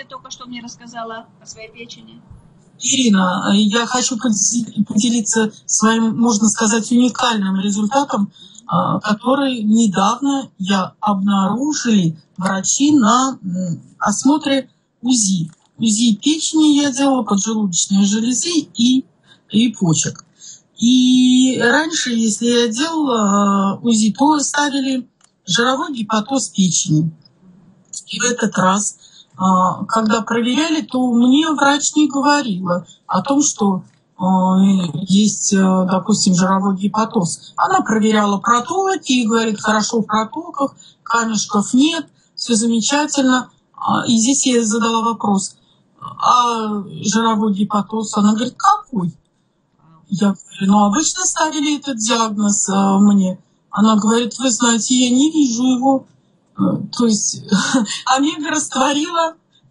ты только что мне рассказала о своей печени? Ирина, я хочу поделиться своим, можно сказать, уникальным результатом, который недавно я обнаружили врачи на осмотре УЗИ. УЗИ печени я делала, поджелудочной железы и почек. И раньше, если я делала УЗИ, то ставили жировой гепатоз печени. И в этот раз, когда проверяли, то мне врач не говорила о том, что есть, допустим, жировой гепатоз. Она проверяла протоки и говорит, хорошо в протоках, камешков нет, все замечательно. И здесь я задала вопрос, а жировой гепатоз? Она говорит, какой? Я говорю, обычно ставили этот диагноз мне. Она говорит, вы знаете, я не вижу его. То есть омега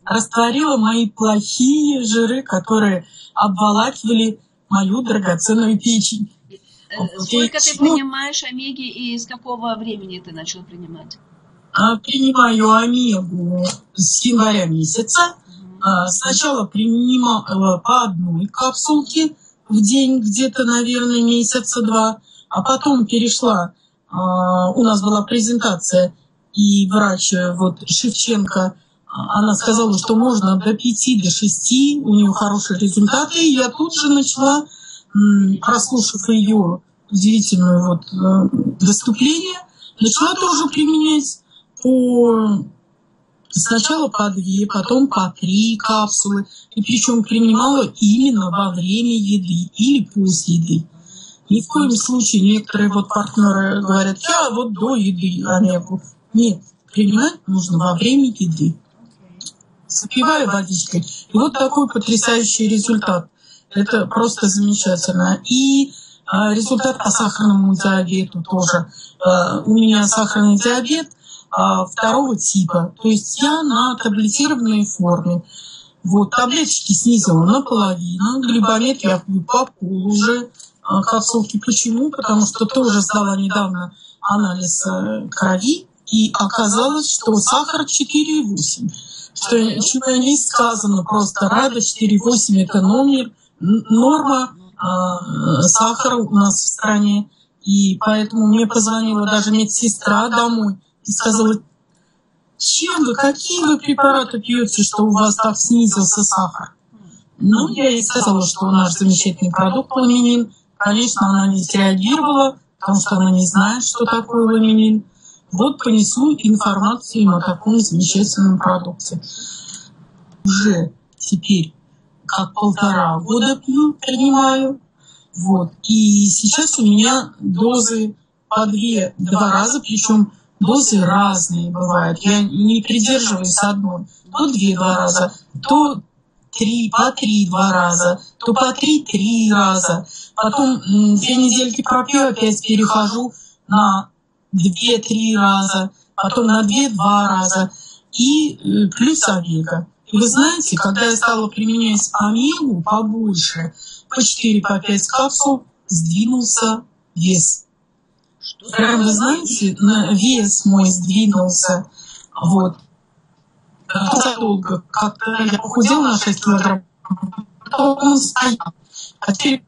растворила мои плохие жиры, которые обволакивали мою драгоценную печень. Сколько ты принимаешь омеги и с какого времени ты начал принимать? Принимаю омегу с января месяца. Сначала принимала по одной капсулке в день, где-то, наверное, месяца два. А потом перешла, у нас была презентация, и врач Шевченко, она сказала, что можно до 5, до 6, у нее хорошие результаты. И я тут же начала, прослушав ее удивительное выступление, начала тоже применять сначала по 2, потом по 3 капсулы. И причем принимала именно во время еды или после еды. Ни в коем случае некоторые партнеры говорят, я до еды омегу. Нет, принимать нужно во время еды. Запивая водичкой. И такой потрясающий результат. Это просто замечательно. И результат по сахарному диабету тоже. У меня сахарный диабет 2 типа. То есть я на таблетированной форме. Таблеточки снизила наполовину. Глибомет я пью по пол уже капсулки. Почему? Потому что тоже сдала недавно анализ крови. И оказалось, что сахар 4,8. Чего не сказано, просто рада 4,8 это норма сахара у нас в стране. И поэтому мне позвонила даже медсестра домой и сказала, какие вы препараты пьете, что у вас так снизился сахар? Я ей сказала, что наш замечательный продукт ламинин. Конечно, она не среагировала, потому что она не знает, что такое ламинин. Понесу информацию им о таком замечательном продукте. Уже теперь как 1,5 года пью, принимаю. И сейчас у меня дозы по 2 раза, причем дозы разные бывают. Я не придерживаюсь одной. То 2 раза, то 3, по 3 2 раза, то по 3 3 раза. Потом 2 недельки пропью, опять перехожу на 2-3 раза, потом на 2-2 раза и плюс омега. И вы знаете, когда я стала применять омегу побольше, по 4, по 5 капсул, сдвинулся вес. Прям, вы знаете, вес мой сдвинулся. Долго. Как-то я похудела на 6 килограмм, потом он стоял. А теперь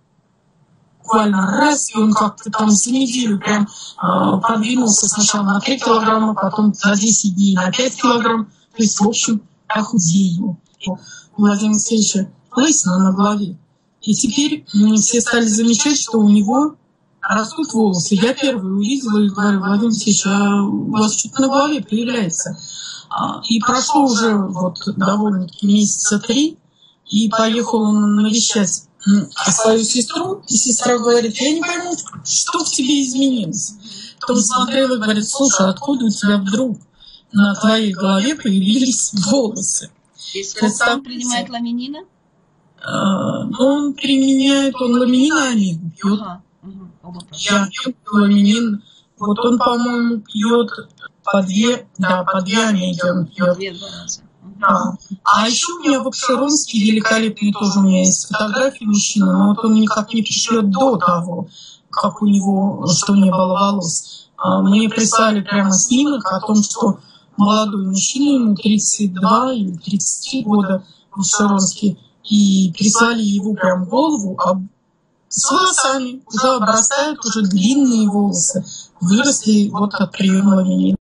буквально раз, и он как-то там за неделю прям продвинулся сначала на 3 килограмма, потом за 10 дней на 5 килограмм. То есть, в общем, я худею. У Владимира Алексеевича лысина на голове. И теперь все стали замечать, что у него растут волосы. Я первый увидела и говорю, Владимир Алексеевич, у вас что-то на голове появляется. И прошло уже довольно-таки месяца 3, и поехала навещать свою сестру, и сестра говорит, я не пойму, что в тебе изменилось. Потом смотрела и говорит, слушай, откуда у тебя вдруг на твоей голове появились волосы? И сколько он принимает ламинина? Он ламинин, а омегу пьет. Я пью ламинин. Он, по-моему, пьет по 2 омеги он пьет. 2 раза. Да. А еще у меня в Обширонске великолепный тоже у меня есть фотографии мужчины, но он никак не пришлет до того, как что у него не было волос. Мне прислали прямо снимок о том, что молодой мужчина, ему 32 или 33 года в Шаронске, и прислали его прям голову, с волосами, уже обрастают уже длинные волосы, выросли вот от приема линии.